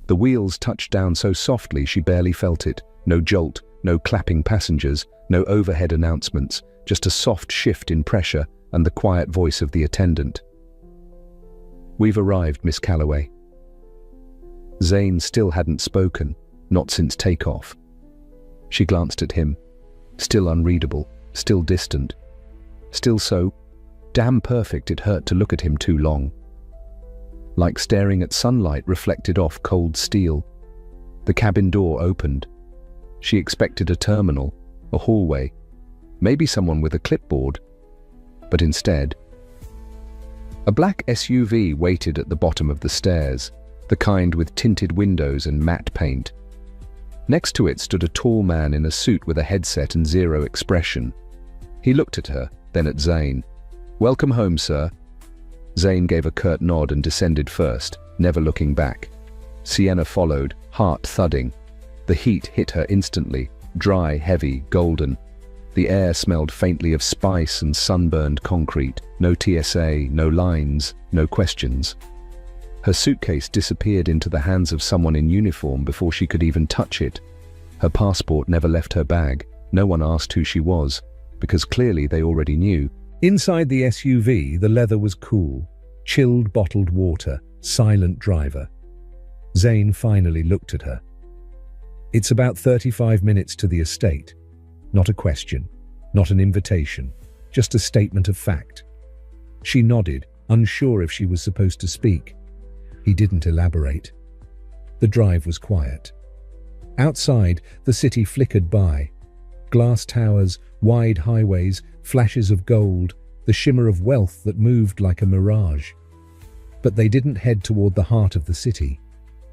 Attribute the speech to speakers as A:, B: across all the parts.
A: The wheels touched down so softly she barely felt it. No jolt, no clapping passengers, no overhead announcements, just a soft shift in pressure and the quiet voice of the attendant. "We've arrived, Miss Calloway." Zane still hadn't spoken, not since takeoff. She glanced at him, still unreadable, still distant, still so damn perfect it hurt to look at him too long. Like staring at sunlight reflected off cold steel. The cabin door opened. She expected a terminal, a hallway, maybe someone with a clipboard. But instead, a black SUV waited at the bottom of the stairs, the kind with tinted windows and matte paint. Next to it stood a tall man in a suit with a headset and zero expression. He looked at her, then at Zane. "Welcome home, sir." Zane gave a curt nod and descended first, never looking back. Sienna followed, heart thudding. The heat hit her instantly, dry, heavy, golden. The air smelled faintly of spice and sunburned concrete. No TSA, no lines, no questions. Her suitcase disappeared into the hands of someone in uniform before she could even touch it. Her passport never left her bag. No one asked who she was, because clearly they already knew. Inside the SUV, the leather was cool. Chilled bottled water, silent driver. Zane finally looked at her. "It's about 35 minutes to the estate." Not a question, not an invitation, just a statement of fact. She nodded, unsure if she was supposed to speak. He didn't elaborate. The drive was quiet. Outside, the city flickered by. Glass towers, wide highways, flashes of gold, the shimmer of wealth that moved like a mirage. But they didn't head toward the heart of the city.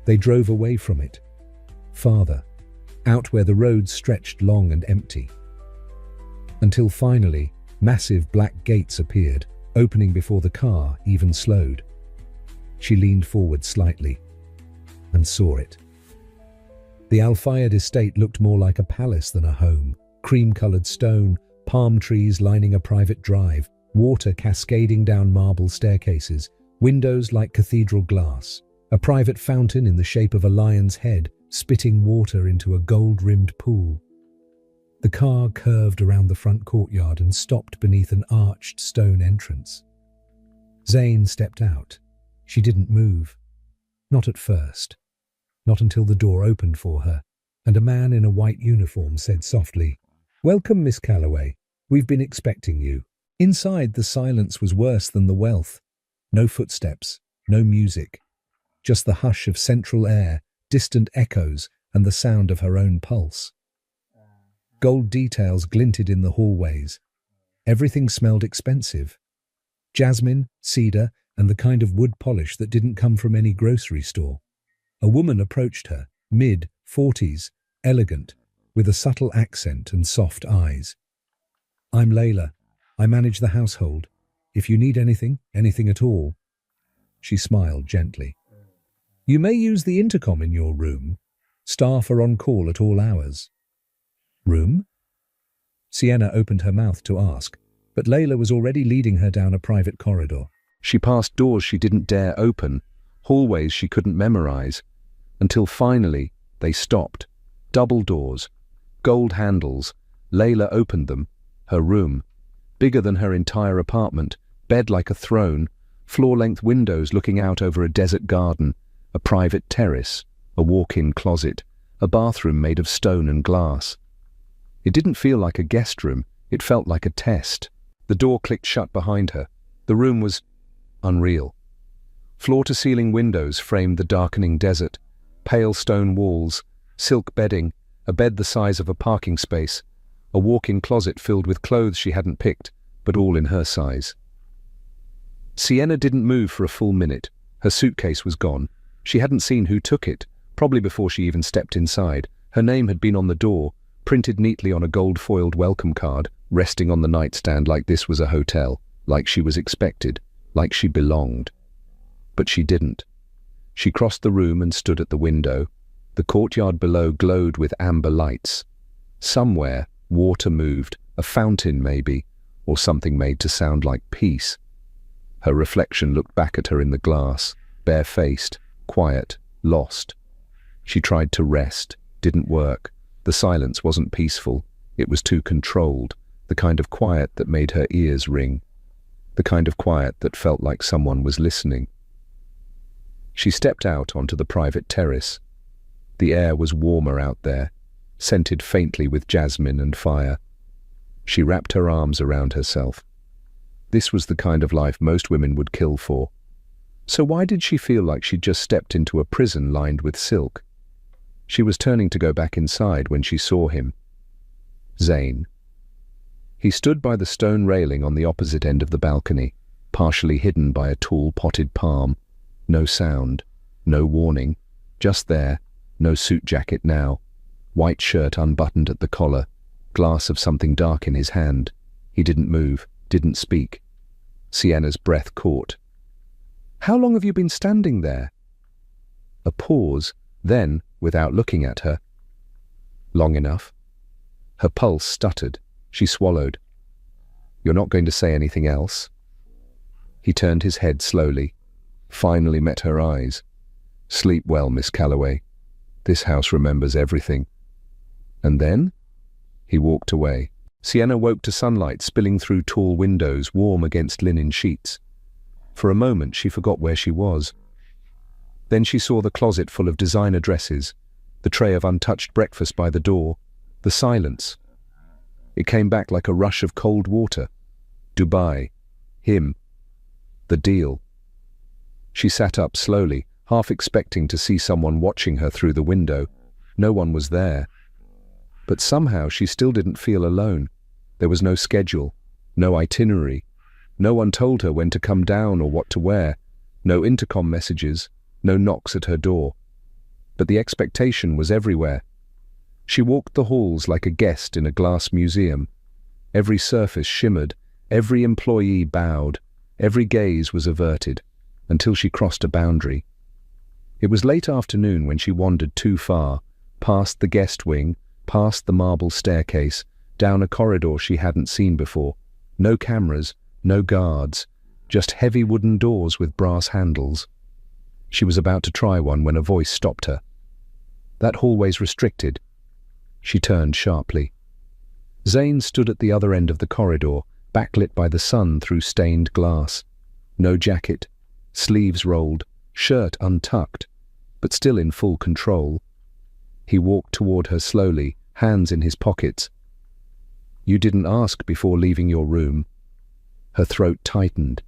A: They drove away from it. Farther, out where the roads stretched long and empty. Until finally, massive black gates appeared, opening before the car even slowed. She leaned forward slightly and saw it. The Al-Fayed estate looked more like a palace than a home. Cream-colored stone, palm trees lining a private drive, water cascading down marble staircases, windows like cathedral glass, a private fountain in the shape of a lion's head spitting water into a gold-rimmed pool. The car curved around the front courtyard and stopped beneath an arched stone entrance. Zane stepped out. She didn't move. Not at first. Not until the door opened for her, and a man in a white uniform said softly, "Welcome, Miss Calloway. We've been expecting you." Inside, the silence was worse than the wealth. No footsteps, no music. Just the hush of central air, distant echoes, and the sound of her own pulse. Gold details glinted in the hallways. Everything smelled expensive. Jasmine, cedar, and the kind of wood polish that didn't come from any grocery store. A woman approached her, mid-40s, elegant, with a subtle accent and soft eyes. "I'm Layla. I manage the household. If you need anything at all." She smiled gently. "You may use the intercom in your room. Staff are on call at all hours." "Room?" Sienna opened her mouth to ask, but Layla was already leading her down a private corridor. She passed doors she didn't dare open, hallways she couldn't memorize, until finally they stopped. Double doors, gold handles. Layla opened them. Her room, bigger than her entire apartment, bed like a throne, floor-length windows looking out over a desert garden, a private terrace, a walk-in closet, a bathroom made of stone and glass. It didn't feel like a guest room, it felt like a test. The door clicked shut behind her. The room was unreal. Floor-to-ceiling windows framed the darkening desert, pale stone walls, silk bedding, a bed the size of a parking space, a walk-in closet filled with clothes she hadn't picked, but all in her size. Sienna didn't move for a full minute. Her suitcase was gone. She hadn't seen who took it, probably before she even stepped inside. Her name had been on the door, printed neatly on a gold-foiled welcome card, resting on the nightstand like this was a hotel, like she was expected, like she belonged. But she didn't. She crossed the room and stood at the window. The courtyard below glowed with amber lights. Somewhere, water moved, a fountain maybe, or something made to sound like peace. Her reflection looked back at her in the glass, bare-faced, quiet, lost. She tried to rest. Didn't work. The silence wasn't peaceful. It was too controlled, the kind of quiet that made her ears ring, the kind of quiet that felt like someone was listening. She stepped out onto the private terrace. The air was warmer out there, scented faintly with jasmine and fire. She wrapped her arms around herself. This was the kind of life most women would kill for. So why did she feel like she'd just stepped into a prison lined with silk? She was turning to go back inside when she saw him. Zane. He stood by the stone railing on the opposite end of the balcony, partially hidden by a tall potted palm. No sound, no warning, just there, no suit jacket now, white shirt unbuttoned at the collar, glass of something dark in his hand. He didn't move, didn't speak. Sienna's breath caught. "How long have you been standing there?" A pause, then, without looking at her. "Long enough." Her pulse stuttered. She swallowed. "You're not going to say anything else?" He turned his head slowly, finally met her eyes. "Sleep well, Miss Calloway. This house remembers everything." And then? He walked away. Sienna woke to sunlight spilling through tall windows, warm against linen sheets. For a moment she forgot where she was. Then she saw the closet full of designer dresses, the tray of untouched breakfast by the door, the silence. It came back like a rush of cold water. Dubai. Him. The deal. She sat up slowly, half expecting to see someone watching her through the window. No one was there. But somehow she still didn't feel alone. There was no schedule, no itinerary. No one told her when to come down or what to wear. No intercom messages, no knocks at her door. But the expectation was everywhere. She walked the halls like a guest in a glass museum. Every surface shimmered, every employee bowed, every gaze was averted, until she crossed a boundary. It was late afternoon when she wandered too far, past the guest wing, past the marble staircase, down a corridor she hadn't seen before. No cameras, no guards, just heavy wooden doors with brass handles. She was about to try one when a voice stopped her. "That hallway's restricted." She turned sharply. Zane stood at the other end of the corridor, backlit by the sun through stained glass. No jacket, sleeves rolled, shirt untucked, but still in full control. He walked toward her slowly, hands in his pockets. "You didn't ask before leaving your room." Her throat tightened.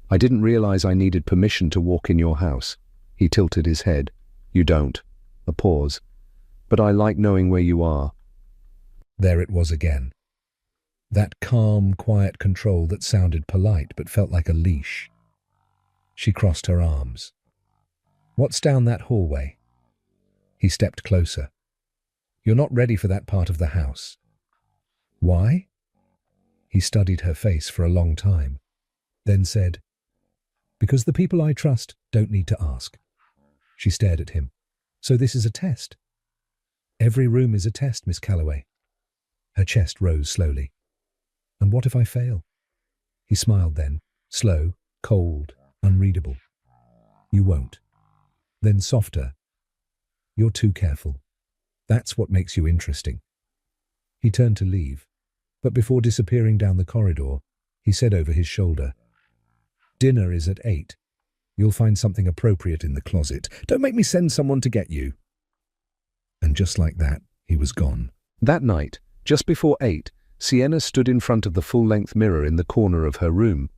A: "I didn't realize I needed permission to walk in your house." He tilted his head. "You don't." A pause. "But I like knowing where you are." There it was again. That calm, quiet control that sounded polite but felt like a leash. She crossed her arms. "What's down that hallway?" He stepped closer. "You're not ready for that part of the house." "Why?" He studied her face for a long time, then said, "Because the people I trust don't need to ask." She stared at him. "So this is a test?" "Every room is a test, Miss Calloway." Her chest rose slowly. "And what if I fail?" He smiled then, slow, cold, unreadable. "You won't." Then softer. "You're too careful. That's what makes you interesting." He turned to leave, but before disappearing down the corridor, he said over his shoulder, "Dinner is at 8. You'll find something appropriate in the closet. Don't make me send someone to get you." And just like that, he was gone. That night, just before 8, Sienna stood in front of the full-length mirror in the corner of her room.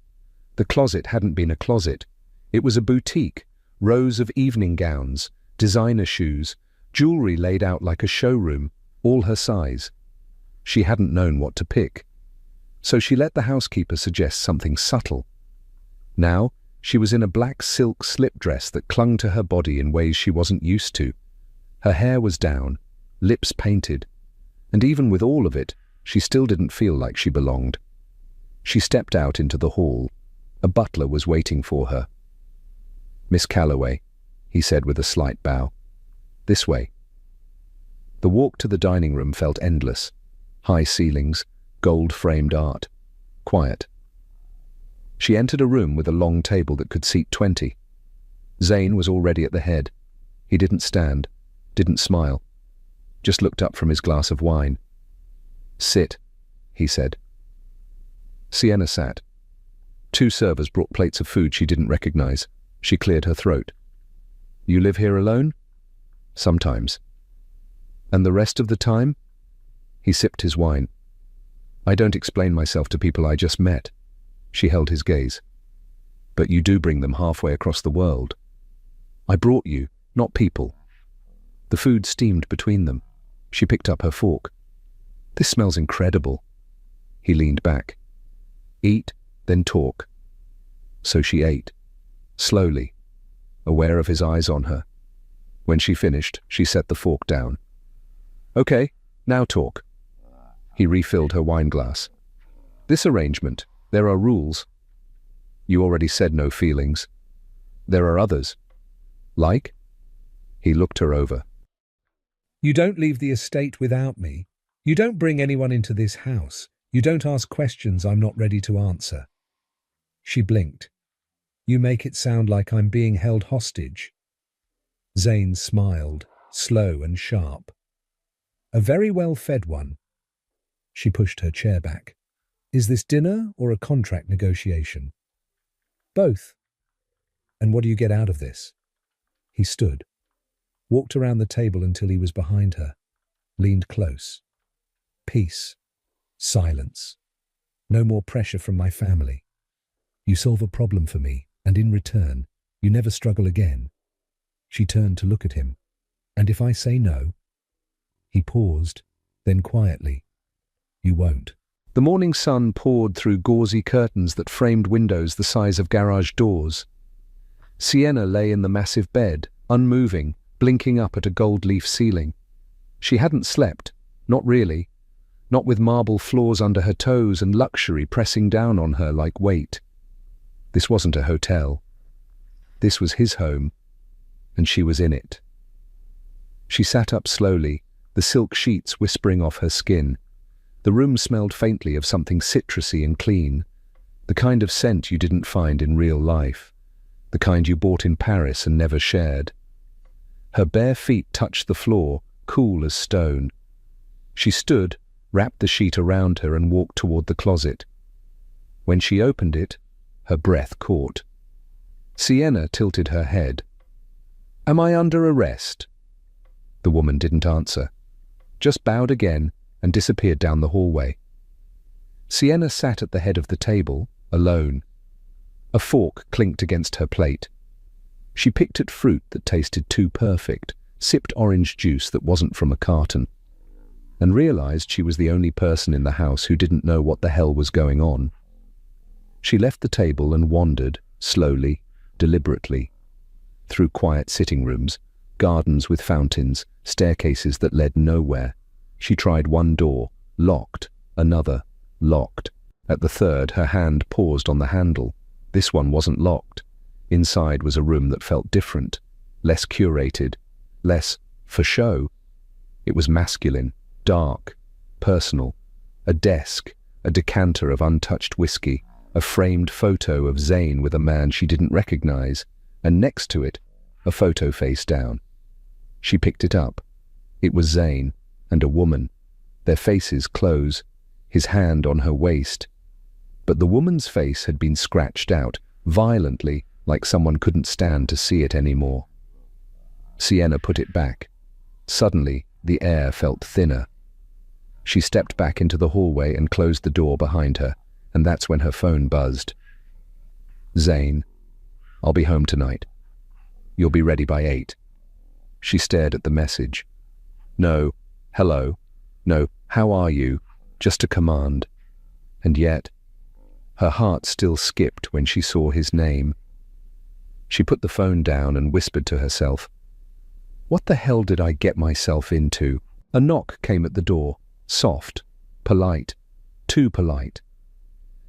A: The closet hadn't been a closet. It was a boutique, rows of evening gowns, designer shoes, jewelry laid out like a showroom, all her size. She hadn't known what to pick. So she let the housekeeper suggest something subtle. Now, she was in a black silk slip dress that clung to her body in ways she wasn't used to. Her hair was down, lips painted, and even with all of it, she still didn't feel like she belonged. She stepped out into the hall. A butler was waiting for her. "Miss Calloway," he said with a slight bow. "This way." The walk to the dining room felt endless. High ceilings, gold-framed art. Quiet. She entered a room with a long table that could seat 20. Zane was already at the head. He didn't stand. didn't smile, just looked up from his glass of wine. "Sit," he said. Sienna sat. Two servers brought plates of food she didn't recognize. She cleared her throat. "You live here alone?" "Sometimes." "And the rest of the time?" He sipped his wine. "I don't explain myself to people I just met." She held his gaze. "But you do bring them halfway across the world." "I brought you, not people." The food steamed between them. She picked up her fork. "This smells incredible." He leaned back. "Eat, then talk." So she ate, slowly, aware of his eyes on her. When she finished, she set the fork down. "Okay, now talk." He refilled her wine glass. "This arrangement, there are rules." "You already said no feelings." "There are others." "Like?" He looked her over.
B: "You don't leave the estate without me. You don't bring anyone into this house. You don't ask questions I'm not ready to answer." She blinked. "You make it sound like I'm being held hostage." Zane smiled, slow and sharp. "A very well-fed one." She pushed her chair back. "Is this dinner or a contract negotiation?" "Both." "And what do you get out of this?" He stood, walked around the table until he was behind her, leaned close. "Peace. Silence. No more pressure from my family. You solve a problem for me, and in return, you never struggle again." She turned to look at him. "And if I say no?" He paused, then quietly, "You won't." The morning sun poured through gauzy curtains that framed windows the size of garage doors. Sienna lay in the massive bed, unmoving, blinking up at a gold-leaf ceiling. She hadn't slept, not really, not with marble floors under her toes and luxury pressing down on her like weight. This wasn't a hotel. This was his home, and she was in it. She sat up slowly, the silk sheets whispering off her skin. The room smelled faintly of something citrusy and clean, the kind of scent you didn't find in real life, the kind you bought in Paris and never shared. Her bare feet touched the floor, cool as stone. She stood, wrapped the sheet around her and walked toward the closet. When she opened it, her breath caught. Sienna tilted her head. "Am I under arrest?" The woman didn't answer, just bowed again and disappeared down the hallway. Sienna sat at the head of the table, alone. A fork clinked against her plate. She picked at fruit that tasted too perfect, sipped orange juice that wasn't from a carton, and realized she was the only person in the house who didn't know what the hell was going on. She left the table and wandered, slowly, deliberately, through quiet sitting rooms, gardens with fountains, staircases that led nowhere. She tried one door, locked, another, locked. At the third, her hand paused on the handle. This one wasn't locked. Inside was a room that felt different, less curated, less for show. It was masculine, dark, personal. A desk, a decanter of untouched whiskey, a framed photo of Zane with a man she didn't recognize, and next to it, a photo face down. She picked it up. It was Zane and a woman, their faces close, his hand on her waist. But the woman's face had been scratched out, violently, like someone couldn't stand to see it anymore. Sienna put it back. Suddenly, the air felt thinner. She stepped back into the hallway and closed the door behind her, and that's when her phone buzzed. "Zane, I'll be home tonight. You'll be ready by 8. She stared at the message. No, hello. No, how are you? Just a command. And yet, her heart still skipped when she saw his name. She put the phone down and whispered to herself, "What the hell did I get myself into?" A knock came at the door, soft, polite, too polite.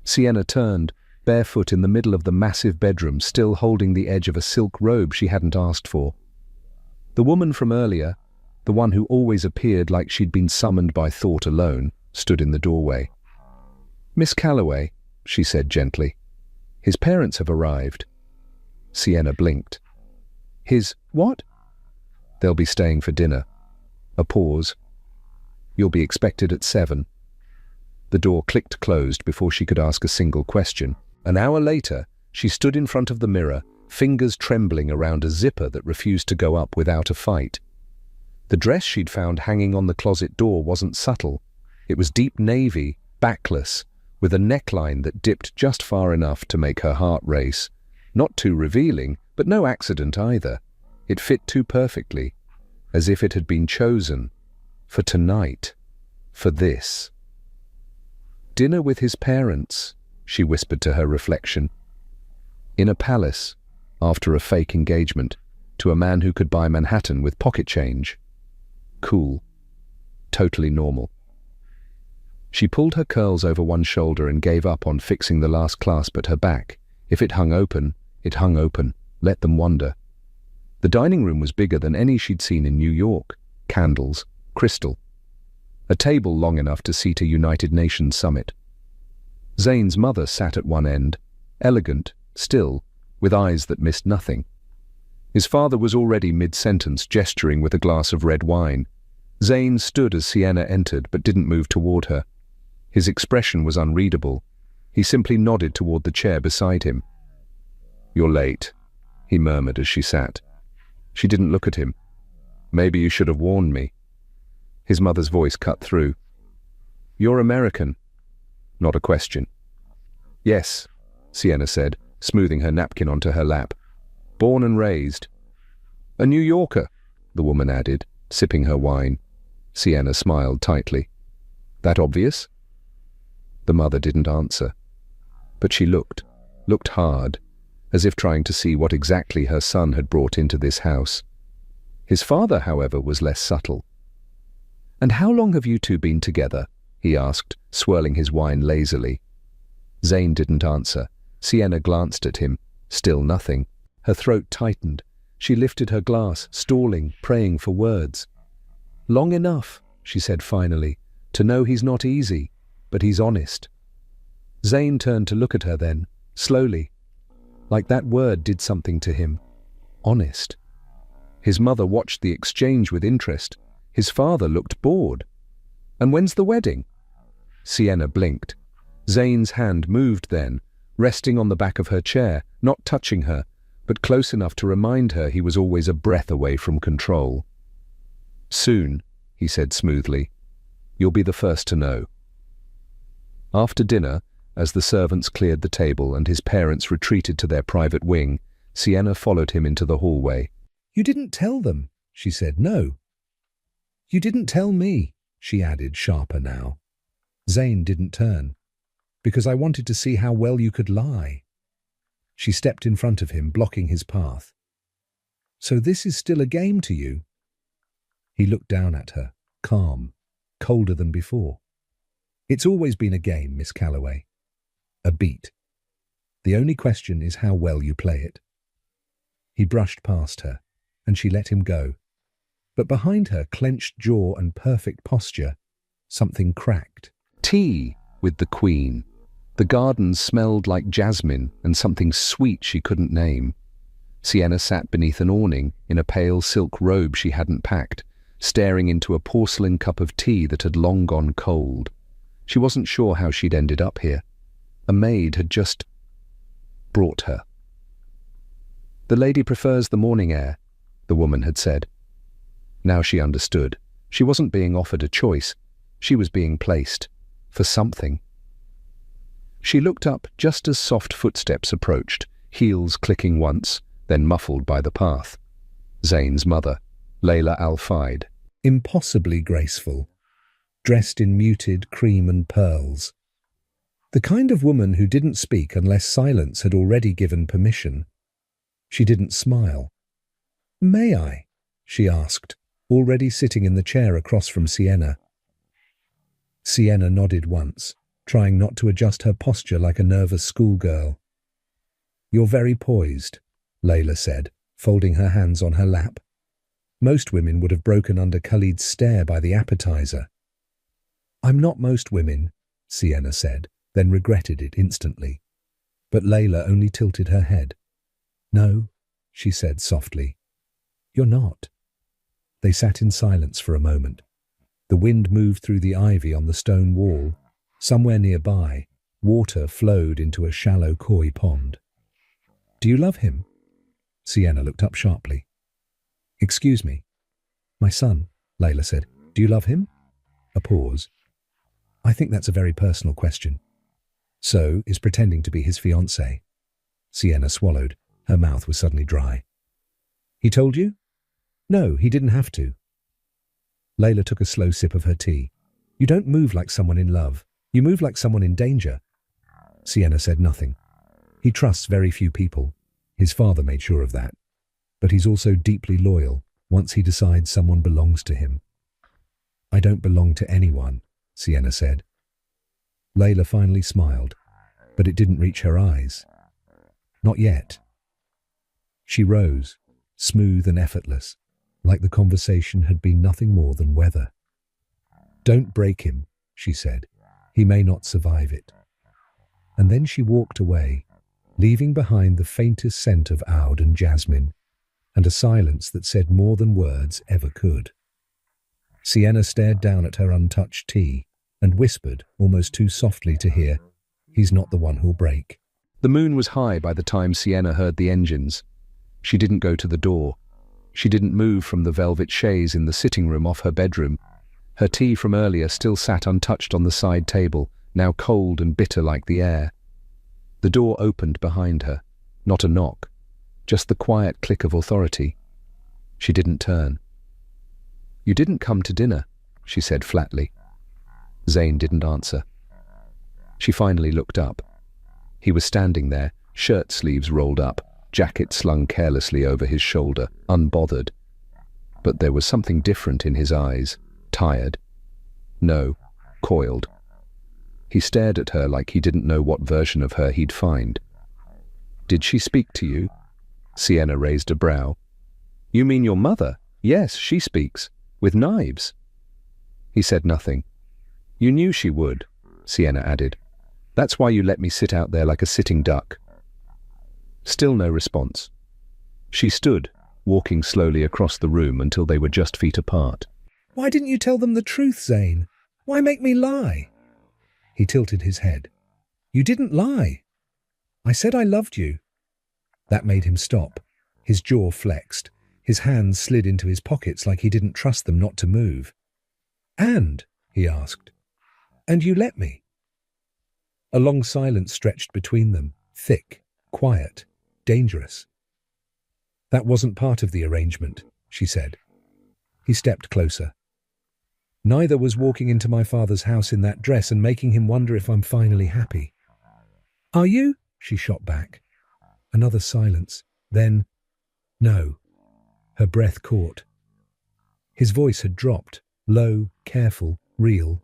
B: Sienna turned, barefoot in the middle of the massive bedroom, still holding the edge of a silk robe she hadn't asked for. The woman from earlier, the one who always appeared like she'd been summoned by thought alone, stood in the doorway. "Miss Calloway," she said gently. "His parents have arrived." Sienna blinked. "His what?"
A: They'll be staying for dinner. A pause. You'll be expected at 7. The door clicked closed before she could ask a single question. An hour later, she stood in front of the mirror, fingers trembling around a zipper that refused to go up without a fight. The dress she'd found hanging on the closet door wasn't subtle. It was deep navy, backless, with a neckline that dipped just far enough to make her heart race. Not too revealing, but no accident either. It fit too perfectly, as if it had been chosen. For tonight. For this. Dinner with his parents, she whispered to her reflection. In a palace, after a fake engagement, to a man who could buy Manhattan with pocket change. Cool. Totally normal. She pulled her curls over one shoulder and gave up on fixing the last clasp at her back. If it hung open, it hung open. Let them wonder. The dining room was bigger than any she'd seen in New York. Candles, crystal. A table long enough to seat a United Nations summit. Zane's mother sat at one end, elegant, still, with eyes that missed nothing. His father was already mid-sentence, gesturing with a glass of red wine. Zane stood as Sienna entered, but didn't move toward her. His expression was unreadable. He simply nodded toward the chair beside him. "You're late," he murmured as she sat. She didn't look at him. "Maybe you should have warned me." His mother's voice cut through. "You're American." Not a question. "Yes," Sienna said, smoothing her napkin onto her lap. "Born and raised." "A New Yorker," the woman added, sipping her wine. Sienna smiled tightly. "That obvious?" The mother didn't answer. But she looked hard, as if trying to see what exactly her son had brought into this house. His father, however, was less subtle. "And how long have you two been together?" he asked, swirling his wine lazily. Zane didn't answer. Sienna glanced at him. Still nothing. Her throat tightened. She lifted her glass, stalling, praying for words. "Long enough," she said finally, "to know he's not easy, but he's honest." Zane turned to look at her then, slowly, like that word did something to him. Honest. His mother watched the exchange with interest. His father looked bored. "And when's the wedding?" Sienna blinked. Zane's hand moved then, resting on the back of her chair, not touching her, but close enough to remind her he was always a breath away from control. "Soon," he said smoothly. "You'll be the first to know." After dinner, as the servants cleared the table and his parents retreated to their private wing, Sienna followed him into the hallway.
B: "You didn't tell them," she said. "No." "You didn't tell me," she added, sharper now. Zane didn't turn. "Because I wanted to see how well you could lie." She stepped in front of him, blocking his path. "So this is still a game to you?" He looked down at her, calm, colder than before. "It's always been a game, Miss Calloway. A beat. The only question is how well you play it." He brushed past her, and she let him go. But behind her clenched jaw and perfect posture, something cracked.
A: Tea with the Queen. The gardens smelled like jasmine and something sweet she couldn't name. Sienna sat beneath an awning in a pale silk robe she hadn't packed, staring into a porcelain cup of tea that had long gone cold. She wasn't sure how she'd ended up here. A maid had just brought her. "The lady prefers the morning air," the woman had said. Now she understood. She wasn't being offered a choice. She was being placed. For something. She looked up just as soft footsteps approached, heels clicking once, then muffled by the path. Zane's mother, Layla Al-Fayed.
B: Impossibly graceful, dressed in muted cream and pearls. The kind of woman who didn't speak unless silence had already given permission. She didn't smile. "May I?" she asked, already sitting in the chair across from Sienna. Sienna nodded once, trying not to adjust her posture like a nervous schoolgirl. "You're very poised," Layla said, folding her hands on her lap. Most women would have broken under Khalid's stare by the appetizer. "I'm not most women," Sienna said, then regretted it instantly. But Layla only tilted her head. "No," she said softly. "You're not." They sat in silence for a moment. The wind moved through the ivy on the stone wall. Somewhere nearby, water flowed into a shallow koi pond. "Do you love him?" Sienna looked up sharply. "Excuse me." "My son," Layla said. "Do you love him?" A pause. "I think that's a very personal question." "So, is pretending to be his fiancée?" Sienna swallowed. Her mouth was suddenly dry. "He told you?" "No, he didn't have to." Layla took a slow sip of her tea. "You don't move like someone in love. You move like someone in danger." Sienna said nothing. "He trusts very few people. His father made sure of that. But he's also deeply loyal once he decides someone belongs to him." "I don't belong to anyone," Sienna said. Layla finally smiled, but it didn't reach her eyes. "Not yet." She rose, smooth and effortless, like the conversation had been nothing more than weather. "Don't break him," she said. "He may not survive it." And then she walked away, leaving behind the faintest scent of oud and jasmine, and a silence that said more than words ever could. Sienna stared down at her untouched tea and whispered, almost too softly to hear, "He's not the one who'll break."
A: The moon was high by the time Sienna heard the engines. She didn't go to the door. She didn't move from the velvet chaise in the sitting room off her bedroom. Her tea from earlier still sat untouched on the side table, now cold and bitter like the air. The door opened behind her. Not a knock, just the quiet click of authority. She didn't turn. "You didn't come to dinner," she said flatly. Zane didn't answer. She finally looked up. He was standing there, shirt sleeves rolled up, jacket slung carelessly over his shoulder, unbothered. But there was something different in his eyes. Tired? No, coiled. He stared at her like he didn't know what version of her he'd find. "Did she speak to you?" Sienna raised a brow. "You mean your mother? Yes, she speaks. With knives." He said nothing. "You knew she would," Sienna added. "That's why you let me sit out there like a sitting duck." Still no response. She stood, walking slowly across the room until they were just feet apart.
B: "Why didn't you tell them the truth, Zane? Why make me lie?" He tilted his head. "You didn't lie. I said I loved you." That made him stop. His jaw flexed. His hands slid into his pockets like he didn't trust them not to move. "And?" he asked. "And you let me?" A long silence stretched between them, thick, quiet, dangerous. "That wasn't part of the arrangement," she said. He stepped closer. "Neither was walking into my father's house in that dress and making him wonder if I'm finally happy." "Are you?" she shot back. Another silence. Then, "No." Her breath caught. His voice had dropped, low, careful, real.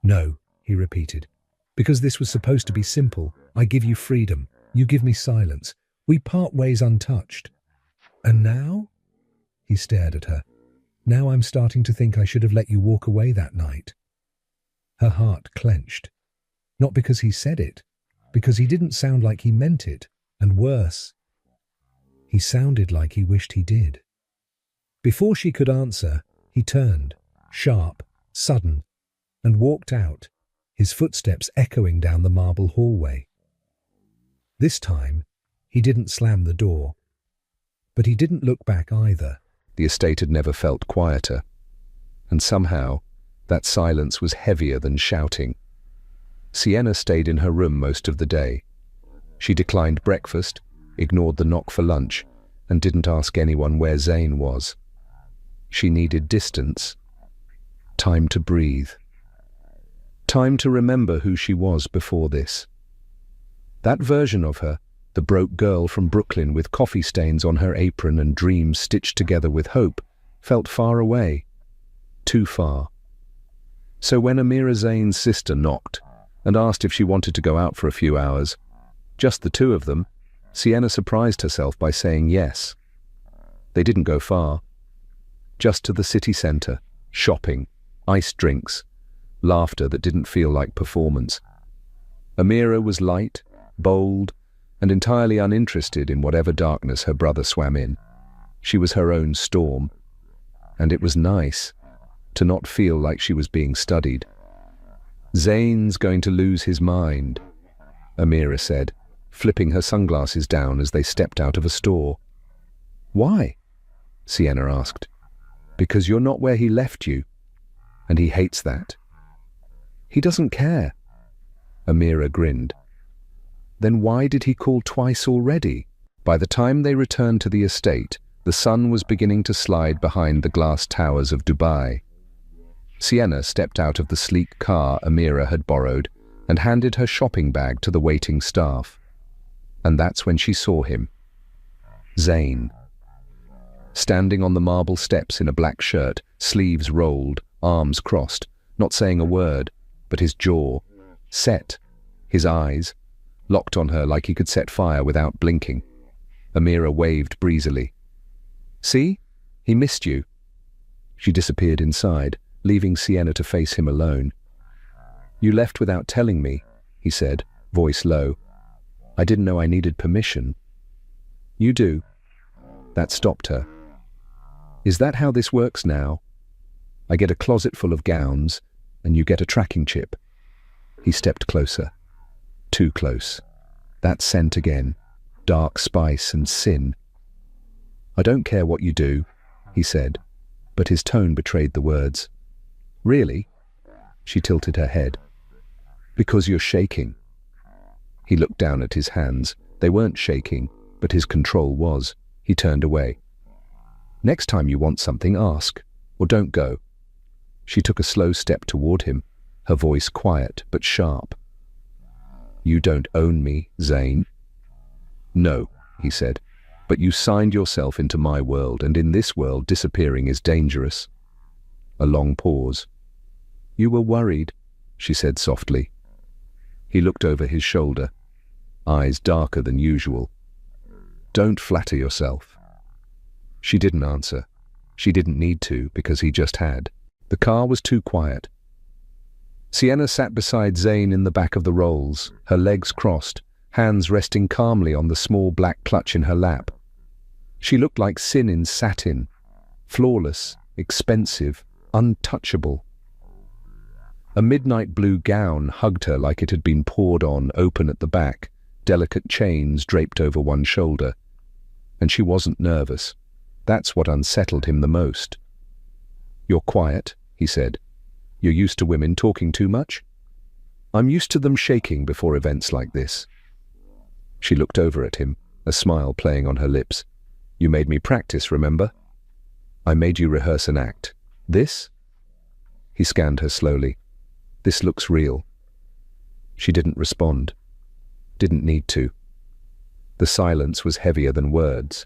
B: "No," he repeated. "Because this was supposed to be simple. I give you freedom. You give me silence. We part ways untouched. And now?" He stared at her. "Now I'm starting to think I should have let you walk away that night." Her heart clenched. Not because he said it, because he didn't sound like he meant it, and worse, he sounded like he wished he did. Before she could answer, he turned, sharp, sudden, and walked out, his footsteps echoing down the marble hallway. This time, he didn't slam the door, but he didn't look back either.
A: The estate had never felt quieter, and somehow that silence was heavier than shouting. Sienna stayed in her room most of the day. She declined breakfast, ignored the knock for lunch, and didn't ask anyone where Zane was. She needed distance, time to breathe, time to remember who she was before this. That version of her, the broke girl from Brooklyn with coffee stains on her apron and dreams stitched together with hope, felt far away, too far. So when Amira Zane's sister knocked and asked if she wanted to go out for a few hours, just the two of them, Sienna surprised herself by saying yes. They didn't go far, just to the city centre, shopping, iced drinks, laughter that didn't feel like performance. Amira was light, bold, and entirely uninterested in whatever darkness her brother swam in. She was her own storm. and it was nice to not feel like she was being studied. "Zayn's going to lose his mind," Amira said, flipping her sunglasses down as they stepped out of a store. "Why?" Sienna asked. "Because you're not where he left you, and he hates that." "He doesn't care." Amira grinned. "Then why did he call twice already?" By the time they returned to the estate, the sun was beginning to slide behind the glass towers of Dubai. Sienna stepped out of the sleek car Amira had borrowed and handed her shopping bag to the waiting staff. And that's when she saw him. Zayn. Standing on the marble steps in a black shirt, sleeves rolled, arms crossed, not saying a word, but his jaw set, his eyes locked on her like he could set fire without blinking. Amira waved breezily. "See? He missed you." She disappeared inside, leaving Sienna to face him alone. "You left without telling me," he said, voice low. "I didn't know I needed permission." "You do." That stopped her. "Is that how this works now? I get a closet full of gowns, and you get a tracking chip." He stepped closer. Too close. That scent again. Dark spice and sin. "I don't care what you do," he said, but his tone betrayed the words. "Really?" She tilted her head. "Because you're shaking." He looked down at his hands. They weren't shaking, but his control was. He turned away. "Next time you want something, ask, or don't go." She took a slow step toward him, her voice quiet but sharp. "You don't own me, Zayn." "No," he said, "but you signed yourself into my world, and in this world disappearing is dangerous." A long pause. "You were worried," she said softly. He looked over his shoulder, eyes darker than usual. "Don't flatter yourself." She didn't answer. She didn't need to, because he just had. The car was too quiet. Sienna sat beside Zayn in the back of the Rolls, her legs crossed, hands resting calmly on the small black clutch in her lap. She looked like sin in satin, flawless, expensive, untouchable. A midnight blue gown hugged her like it had been poured on, open at the back, delicate chains draped over one shoulder. And she wasn't nervous. That's what unsettled him the most. "You're quiet," he said. "You're used to women talking too much?" "I'm used to them shaking before events like this." She looked over at him, a smile playing on her lips. "You made me practice, remember?" "I made you rehearse an act. This?" He scanned her slowly. "This looks real." She didn't respond. Didn't need to. The silence was heavier than words.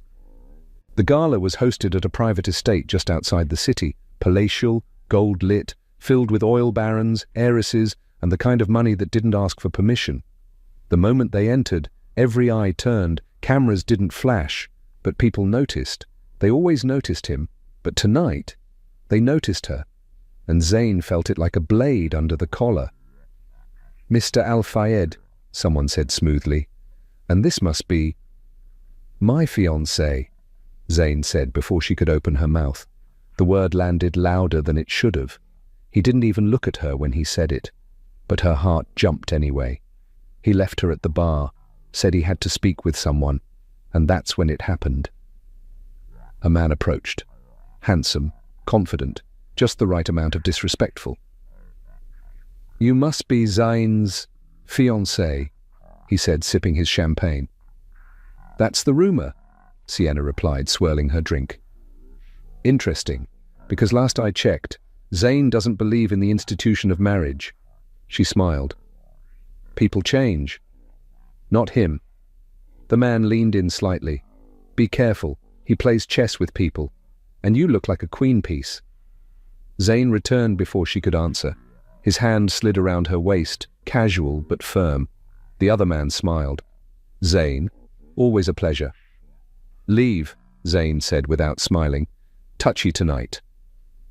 A: The gala was hosted at a private estate just outside the city, palatial, gold-lit, filled with oil barons, heiresses, and the kind of money that didn't ask for permission. The moment they entered, every eye turned, cameras didn't flash, but people noticed. They always noticed him, but tonight, they noticed her, and Zayn felt it like a blade under the collar. "Mr. Al-Fayed," someone said smoothly, "and this must be—" "My fiancé," Zayn said before she could open her mouth. The word landed louder than it should have. He didn't even look at her when he said it, but her heart jumped anyway. He left her at the bar, said he had to speak with someone, and that's when it happened. A man approached, handsome, confident, just the right amount of disrespectful. "You must be Zayn's fiancé," he said, sipping his champagne. "That's the rumor," Sienna replied, swirling her drink. "Interesting, because last I checked, Zayn doesn't believe in the institution of marriage." She smiled. "People change." "Not him." The man leaned in slightly. "Be careful, he plays chess with people, and you look like a queen piece." Zayn returned before she could answer. His hand slid around her waist, casual but firm. The other man smiled. "Zayn, always a pleasure." "Leave," Zayn said without smiling. "Touchy tonight."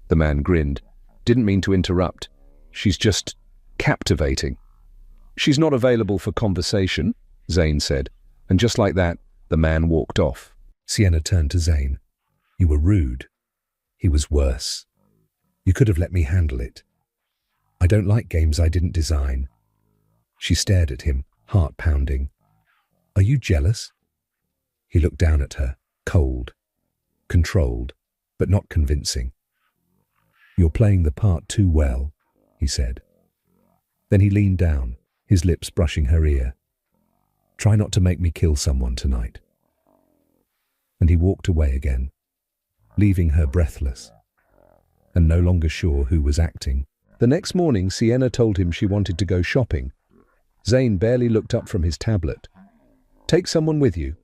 A: The man grinned. "Didn't mean to interrupt. She's just captivating." "She's not available for conversation," Zayn said, and just like that, the man walked off. Sienna turned to Zayn. "You were rude."
B: He was worse. You could have let me handle it. I don't like games I didn't design. She stared at him, heart pounding. Are you jealous? He looked down at her, cold, controlled, but not convincing. You're playing the part too well, he said. Then he leaned down, his lips brushing her ear. Try not to make me kill someone tonight. And he walked away again, leaving her breathless, and no longer sure who was acting.
A: The next morning, Sienna told him she wanted to go shopping. Zane barely looked up from his tablet. Take someone with you.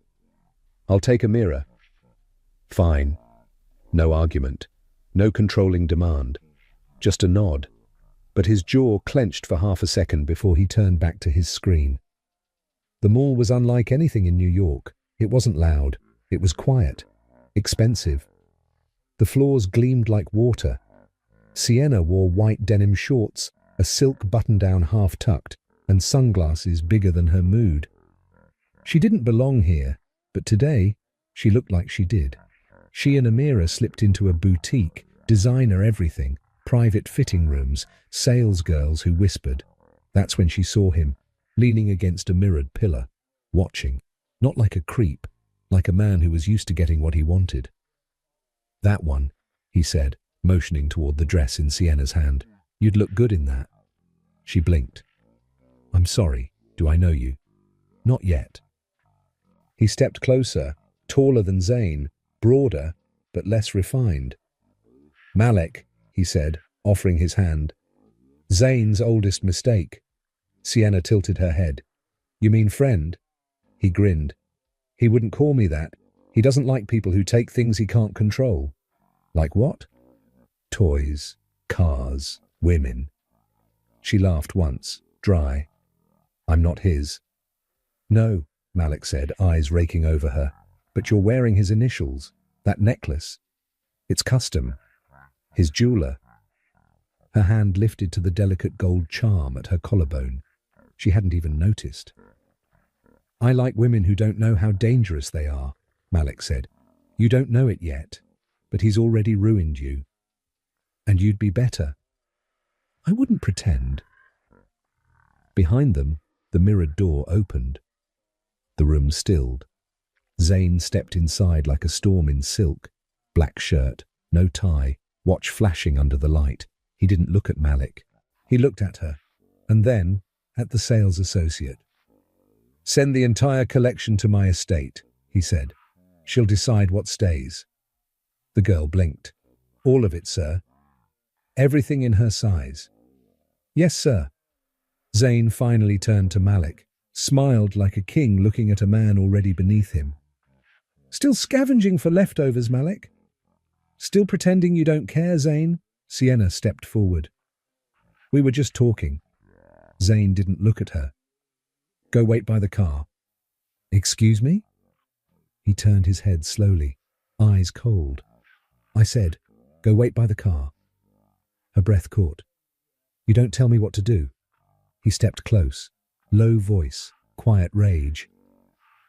A: I'll take a mirror. Fine. No argument. No controlling demand. Just a nod. But his jaw clenched for half a second before he turned back to his screen. The mall was unlike anything in New York. It wasn't loud. It was quiet. Expensive. The floors gleamed like water. Sienna wore white denim shorts, a silk button-down half-tucked, and sunglasses bigger than her mood. She didn't belong here, but today she looked like she did. She and Amira slipped into a boutique, designer everything, private fitting rooms, salesgirls who whispered. That's when she saw him, leaning against a mirrored pillar, watching, not like a creep, like a man who was used to getting what he wanted. That one, he said, motioning toward the dress in Sienna's hand. You'd look good in that. She blinked. I'm sorry, do I know you? Not yet. He stepped closer, taller than Zane, broader, but less refined. Malek, he said, offering his hand. Zane's oldest mistake. Sienna tilted her head. You mean friend? He grinned. He wouldn't call me that. He doesn't like people who take things he can't control. Like what? Toys, cars, women. She laughed once, dry. I'm not his. No, Malek said, eyes raking over her. But you're wearing his initials, that necklace. It's custom. His jeweler. Her hand lifted to the delicate gold charm at her collarbone. She hadn't even noticed. I like women who don't know how dangerous they are, Malek said. You don't know it yet, but he's already ruined you. And you'd be better. I wouldn't pretend. Behind them, the mirrored door opened. The room stilled. Zane stepped inside like a storm in silk. Black shirt, no tie, watch flashing under the light. He didn't look at Malek. He looked at her, and then at the sales associate. Send the entire collection to my estate, he said. She'll decide what stays. The girl blinked. All of it, sir. Everything in her size. Yes, sir. Zane finally turned to Malek, smiled like a king looking at a man already beneath him. Still scavenging for leftovers, Malek? Still pretending you don't care, Zane? Sienna stepped forward. We were just talking. Zane didn't look at her. Go wait by the car. Excuse me? He turned his head slowly, eyes cold. I said, go wait by the car. Her breath caught. You don't tell me what to do. He stepped close, low voice, quiet rage.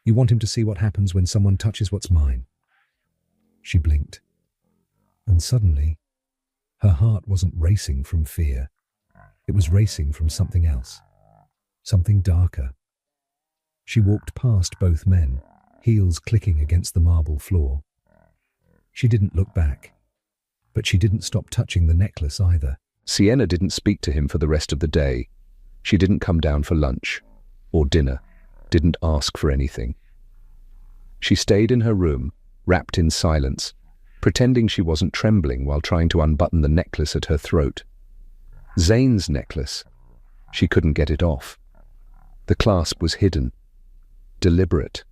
A: You want him to see what happens when someone touches what's mine. She blinked. And suddenly, her heart wasn't racing from fear. It was racing from something else, something darker. She walked past both men, heels clicking against the marble floor. She didn't look back, but she didn't stop touching the necklace either. Sienna didn't speak to him for the rest of the day. She didn't come down for lunch or dinner, didn't ask for anything. She stayed in her room, wrapped in silence, pretending she wasn't trembling while trying to unbutton the necklace at her throat. Zane's necklace. She couldn't get it off. The clasp was hidden, deliberate.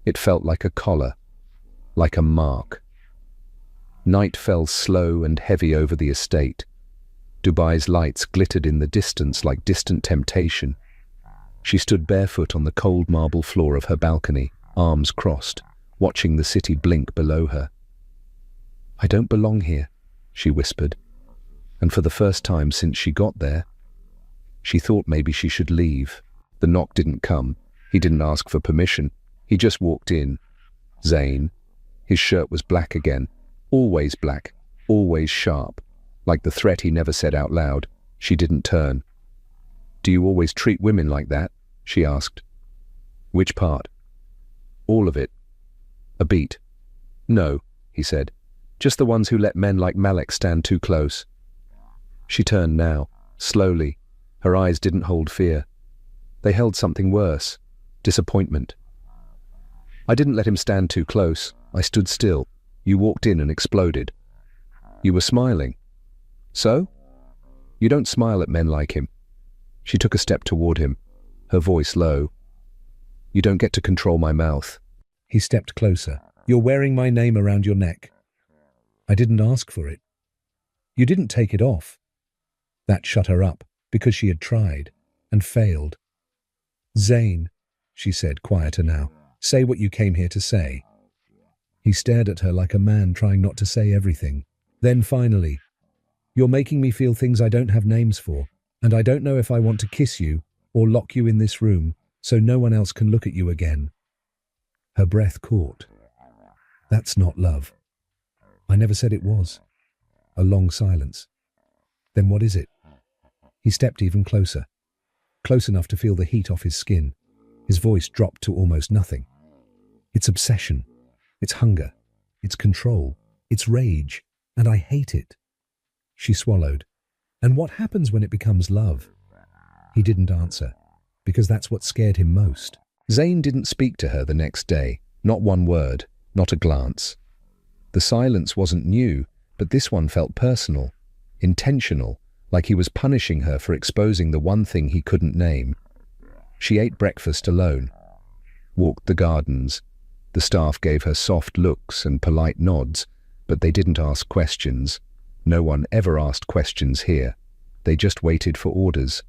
A: It felt like a collar, like a mark. Night fell slow and heavy over the estate. Dubai's lights glittered in the distance like distant temptation. She stood barefoot on the cold marble floor of her balcony, arms crossed, watching the city blink below her. I don't belong here, she whispered, and for the first time since she got there, she thought maybe she should leave. The knock didn't come. He didn't ask for permission. He just walked in. Zane. His shirt was black again, always black, always sharp, like the threat he never said out loud. She didn't turn. "Do you always treat women like that?" she asked. "Which part?" "All of it." A beat. "No," he said. "Just the ones who let men like Malek stand too close." She turned now, slowly. Her eyes didn't hold fear. They held something worse, disappointment. "I didn't let him stand too close. I stood still. You walked in and exploded. You were smiling. So? You don't smile at men like him." She took a step toward him, her voice low. "You don't get to control my mouth."
B: He stepped closer. "You're wearing my name around your neck. I didn't ask for it. You didn't take it off." That shut her up, because she had tried, and failed. "Zane," she said, quieter now, "say what you came here to say." He stared at her like a man trying not to say everything. Then finally, "You're making me feel things I don't have names for, and I don't know if I want to kiss you or lock you in this room so no one else can look at you again." Her breath caught. "That's not love." "I never said it was." A long silence. "Then what is it?" He stepped even closer, close enough to feel the heat off his skin. His voice dropped to almost nothing. "It's obsession. It's hunger. It's control. It's rage. And I hate it." She swallowed. "And what happens when it becomes love?" He didn't answer, because that's what scared him most.
A: Zane didn't speak to her the next day. Not one word, not a glance. The silence wasn't new, but this one felt personal, intentional, like he was punishing her for exposing the one thing he couldn't name. She ate breakfast alone, walked the gardens. The staff gave her soft looks and polite nods, but they didn't ask questions. No one ever asked questions here. They just waited for orders.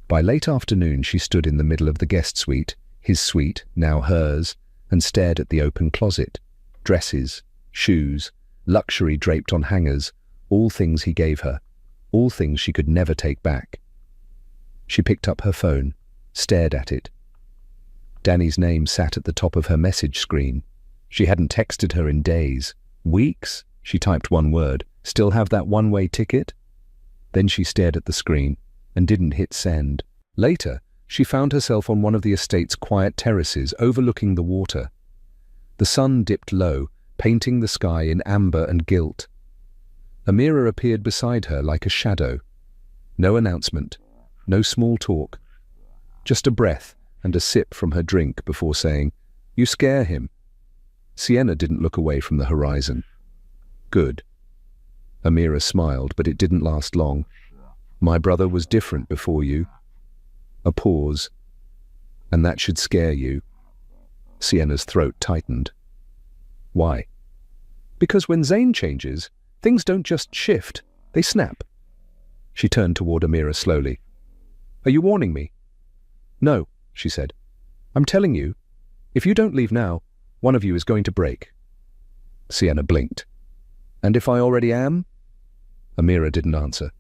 A: By late afternoon, she stood in the middle of the guest suite, his suite, now hers, and stared at the open closet. Dresses, shoes, luxury draped on hangers, all things he gave her, all things she could never take back. She picked up her phone, stared at it. Danny's name sat at the top of her message screen. She hadn't texted her in days. Weeks? She typed one word. "Still have that one-way ticket?" Then she stared at the screen and didn't hit send. Later, she found herself on one of the estate's quiet terraces overlooking the water. The sun dipped low, painting the sky in amber and gilt. Amira appeared beside her like a shadow. No announcement, no small talk. Just a breath and a sip from her drink before saying, "You scare him." Sienna didn't look away from the horizon. "Good." Amira smiled, but it didn't last long. "My brother was different before you." A pause. "And that should scare you." Sienna's throat tightened. "Why?" "Because when Zane changes, things don't just shift, they snap." She turned toward Amira slowly. "Are you warning me?" "No," she said. "I'm telling you, if you don't leave now, one of you is going to break." Sienna blinked. "And if I already am?" Amira didn't answer.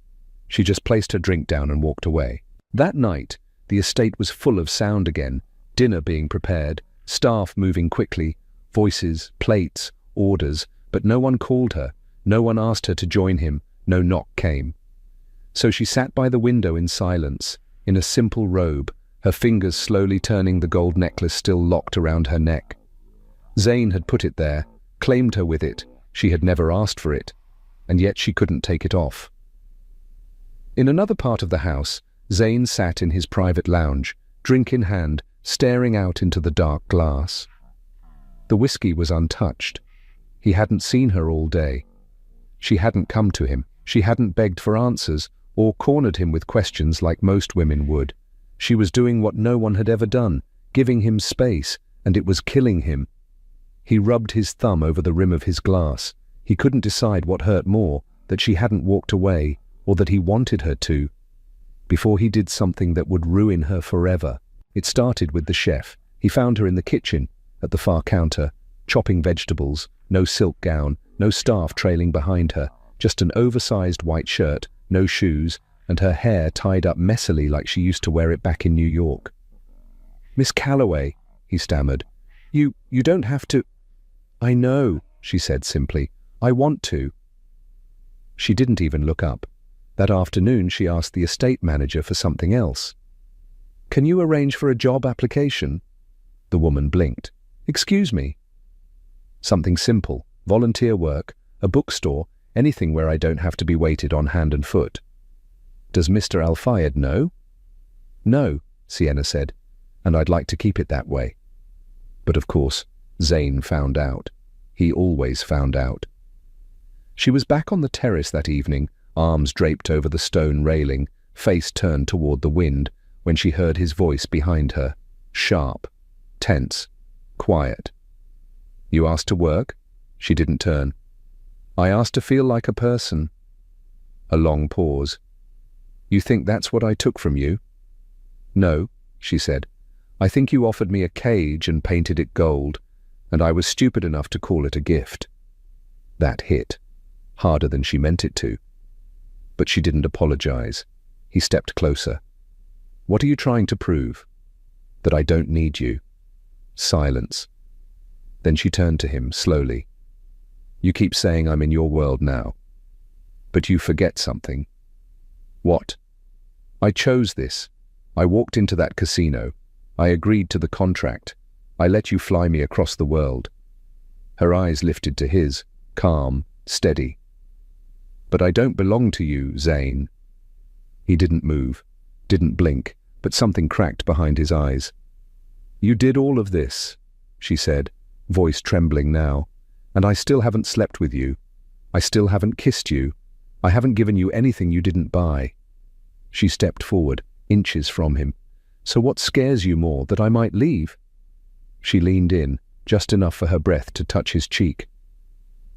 A: She just placed her drink down and walked away. That night, the estate was full of sound again, dinner being prepared, staff moving quickly, voices, plates, orders, but no one called her, no one asked her to join him, no knock came. So she sat by the window in silence, in a simple robe, her fingers slowly turning the gold necklace still locked around her neck. Zane had put it there, claimed her with it. She had never asked for it, and yet she couldn't take it off. In another part of the house, Zane sat in his private lounge, drink in hand, staring out into the dark glass. The whiskey was untouched. He hadn't seen her all day. She hadn't come to him. She hadn't begged for answers or cornered him with questions like most women would. She was doing what no one had ever done, giving him space, and it was killing him. He rubbed his thumb over the rim of his glass. He couldn't decide what hurt more, that she hadn't walked away, or that he wanted her to, before he did something that would ruin her forever. It started with the chef. He found her in the kitchen, at the far counter, chopping vegetables, no silk gown, no staff trailing behind her, just an oversized white shirt, no shoes, and her hair tied up messily like she used to wear it back in New York. "Miss Calloway," he stammered, you don't have to." "I know," she said simply. "I want to." She didn't even look up. That afternoon she asked the estate manager for something else. "Can you arrange for a job application?" The woman blinked. "Excuse me?" "Something simple, volunteer work, a bookstore, anything where I don't have to be waited on hand and foot." "Does Mr. Al-Fayed know?" "No," Sienna said, "and I'd like to keep it that way." But of course, Zane found out. He always found out. She was back on the terrace that evening, arms draped over the stone railing, face turned toward the wind, when she heard his voice behind her, sharp, tense, quiet. "You asked to work?" She didn't turn. "I asked to feel like a person." A long pause. "You think that's what I took from you?" "No," she said. "I think you offered me a cage and painted it gold, and I was stupid enough to call it a gift." That hit, harder than she meant it to. But she didn't apologize. He stepped closer. "What are you trying to prove?" "That I don't need you." Silence. Then she turned to him, slowly. "You keep saying I'm in your world now. But you forget something." "What?" "I chose this. I walked into that casino. I agreed to the contract. I let you fly me across the world." Her eyes lifted to his, calm, steady. "But I don't belong to you, Zane." He didn't move, didn't blink, but something cracked behind his eyes. "You did all of this," she said, voice trembling now, "and I still haven't slept with you. I still haven't kissed you. I haven't given you anything you didn't buy." She stepped forward, inches from him. "So what scares you more, that I might leave?" She leaned in, just enough for her breath to touch his cheek.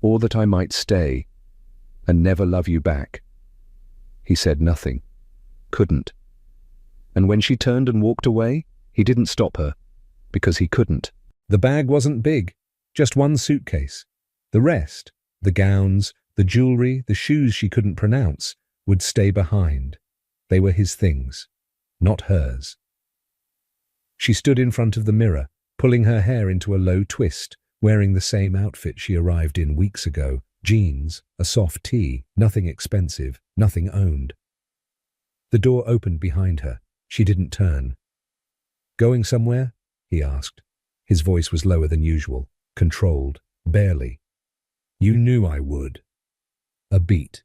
A: "Or that I might stay and never love you back." He said nothing. Couldn't. And when she turned and walked away, he didn't stop her, because he couldn't.
B: The bag wasn't big, just one suitcase. The rest, the gowns, the jewelry, the shoes she couldn't pronounce, would stay behind. They were his things, not hers. She stood in front of the mirror, pulling her hair into a low twist, wearing the same outfit she arrived in weeks ago. Jeans, a soft tee, nothing expensive, nothing owned. The door opened behind her. She didn't turn. "Going somewhere?" he asked. His voice was lower than usual, controlled, barely. "You knew I would." A beat.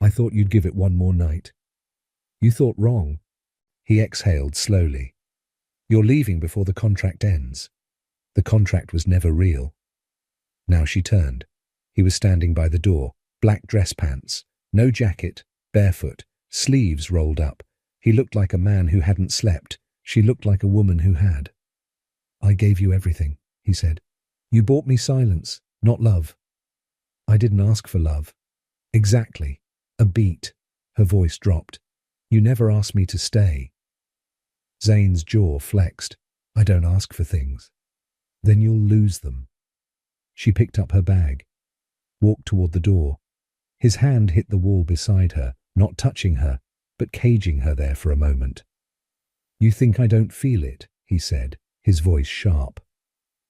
B: "I thought you'd give it one more night." "You thought wrong." He exhaled slowly. "You're leaving before the contract ends." The contract was never real. Now she turned. He was standing by the door, black dress pants, no jacket, barefoot, sleeves rolled up. He looked like a man who hadn't slept. She looked like a woman who had. "I gave you everything," he said. "You bought me silence, not love." "I didn't ask for love." "Exactly." A beat. Her voice dropped. "You never asked me to stay." Zane's jaw flexed. "I don't ask for things." "Then you'll lose them." She picked up her bag, walked toward the door. His hand hit the wall beside her, not touching her, but caging her there for a moment. "You think I don't feel it," he said, his voice sharp.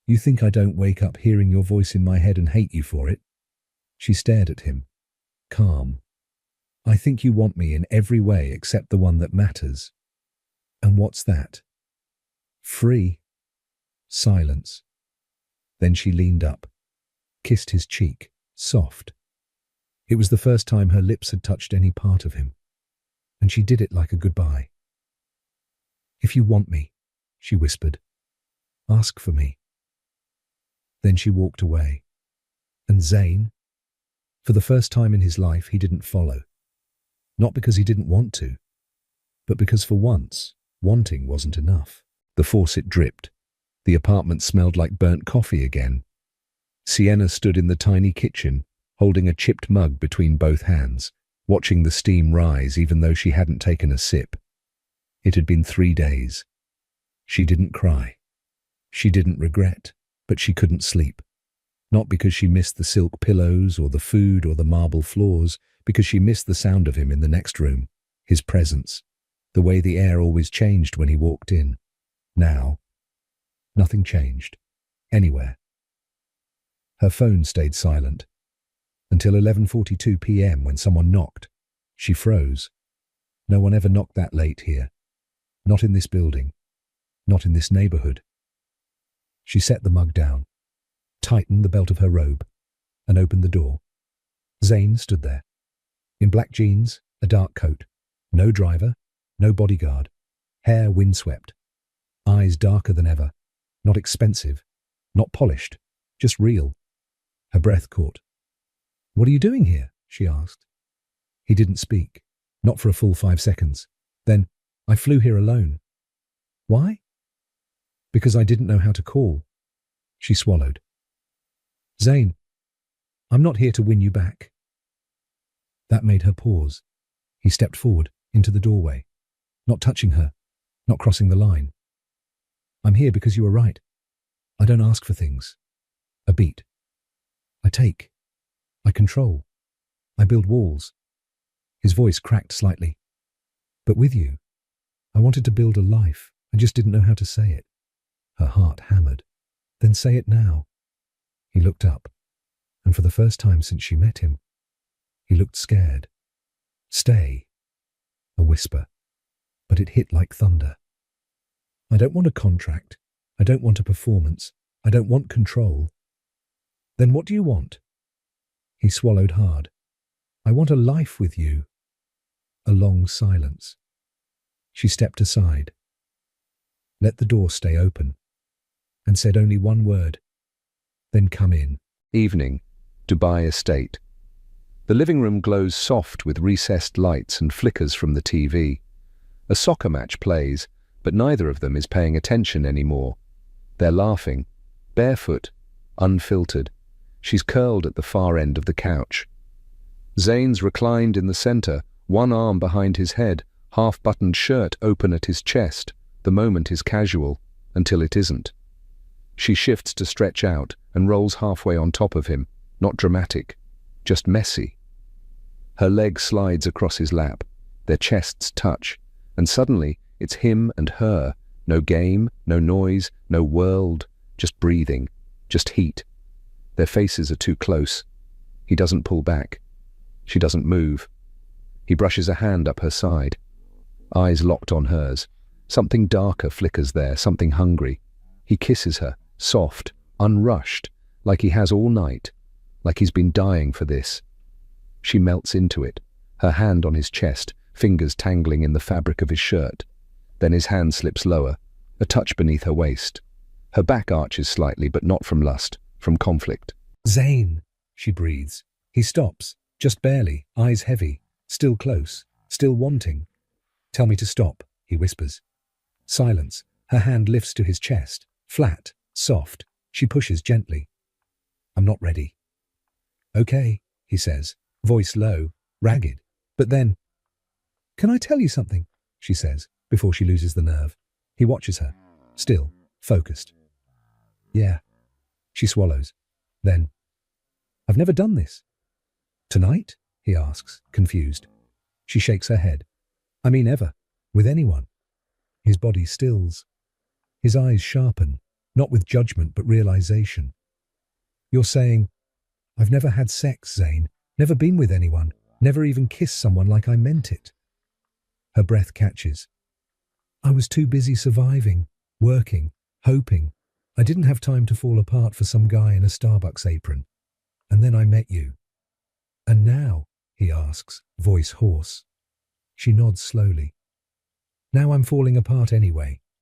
B: "You think I don't wake up hearing your voice in my head and hate you for it?" She stared at him, calm. "I think you want me in every way except the one that matters." "And what's that?" "Free." Silence. Then she leaned up, kissed his cheek, soft. It was the first time her lips had touched any part of him, and she did it like a goodbye. "If you want me," she whispered, "ask for me." Then she walked away. And Zane? For the first time in his life, he didn't follow. Not because he didn't want to, but because for once, wanting wasn't enough. The faucet dripped. The apartment smelled like burnt coffee again. Sienna stood in the tiny kitchen, holding a chipped mug between both hands, watching the steam rise even though she hadn't taken a sip. It had been 3 days. She didn't cry. She didn't regret, but she couldn't sleep. Not because she missed the silk pillows or the food or the marble floors, because she missed the sound of him in the next room, his presence, the way the air always changed when he walked in. Now, nothing changed. Anywhere. Her phone stayed silent. until 11:42 p.m. when someone knocked. She froze. No one ever knocked that late here. Not in this building. Not in this neighborhood. She set the mug down, tightened the belt of her robe, and opened the door. Zane stood there, in black jeans, a dark coat, no driver, no bodyguard, hair windswept, eyes darker than ever, not expensive, not polished, just real. Her breath caught. "What are you doing here?" she asked. He didn't speak, not for a full 5 seconds. Then, "I flew here alone." "Why?" "Because I didn't know how to call." She swallowed. "Zane, I'm not here to win you back." That made her pause. He stepped forward, into the doorway, not touching her, not crossing the line. "I'm here because you were right. I don't ask for things. A beat. I take. I control. I build walls." His voice cracked slightly. "But with you, I wanted to build a life. I just didn't know how to say it." Her heart hammered. "Then say it now." He looked up, and for the first time since she met him, he looked scared. "Stay." A whisper, but it hit like thunder. "I don't want a contract. I don't want a performance. I don't want control." "Then what do you want?" He swallowed hard. "I want a life with you." A long silence. She stepped aside, let the door stay open, and said only one word. "Then come in."
A: Evening, Dubai Estate. The living room glows soft with recessed lights and flickers from the TV. A soccer match plays, but neither of them is paying attention anymore. They're laughing, barefoot, unfiltered. She's curled at the far end of the couch. Zane's reclined in the center, one arm behind his head, half-buttoned shirt open at his chest. The moment is casual, until it isn't. She shifts to stretch out and rolls halfway on top of him, not dramatic, just messy. Her leg slides across his lap, their chests touch, and suddenly it's him and her, no game, no noise, no world, just breathing, just heat. Their faces are too close. He doesn't pull back. She doesn't move. He brushes a hand up her side. Eyes locked on hers. Something darker flickers there, something hungry. He kisses her, soft, unrushed, like he has all night, like he's been dying for this. She melts into it, her hand on his chest, fingers tangling in the fabric of his shirt. Then his hand slips lower, a touch beneath her waist. Her back arches slightly, but not from lust, from conflict.
B: "Zane," she breathes. He stops, just barely, eyes heavy, still close, still wanting. "Tell me to stop," he whispers. Silence. Her hand lifts to his chest, flat, soft. She pushes gently. "I'm not ready." "Okay," he says, voice low, ragged. But then, "Can I tell you something?" she says, before she loses the nerve. He watches her, still, focused. "Yeah." She swallows. Then, "I've never done this." "Tonight?" he asks, confused. She shakes her head. "I mean ever. With anyone." His body stills. His eyes sharpen, not with judgment but realization. "You're saying, I've never had sex, Zane, never been with anyone, never even kissed someone like I meant it." Her breath catches. "I was too busy surviving, working, hoping. I didn't have time to fall apart for some guy in a Starbucks apron. And then I met you." "And now?" he asks, voice hoarse. She nods slowly. "Now I'm falling apart anyway.